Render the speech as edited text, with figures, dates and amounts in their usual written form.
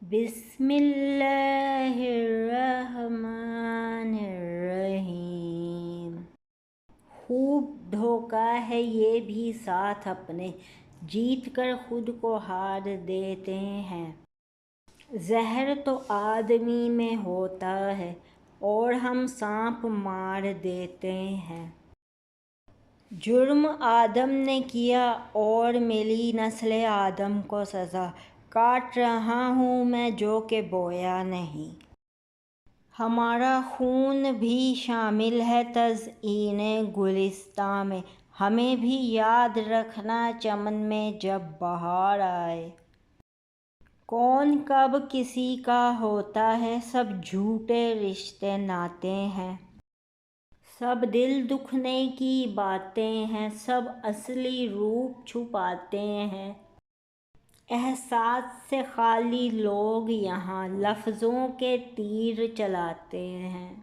بسم اللہ الرحمن الرحیم۔ خوب دھوکا ہے یہ بھی ساتھ اپنے، جیت کر خود کو ہار دیتے ہیں۔ زہر تو آدمی میں ہوتا ہے اور ہم سانپ مار دیتے ہیں۔ جرم آدم نے کیا اور ملی نسل آدم کو سزا، کاٹ رہا ہوں میں جو کہ بویا نہیں۔ ہمارا خون بھی شامل ہے تزئین گلستاں میں، ہمیں بھی یاد رکھنا چمن میں جب بہار آئے۔ کون کب کسی کا ہوتا ہے، سب جھوٹے رشتے ناطے ہیں۔ سب دل دکھنے کی باتیں ہیں، سب اصلی روپ چھپاتے ہیں۔ احساس سے خالی لوگ یہاں لفظوں کے تیر چلاتے ہیں۔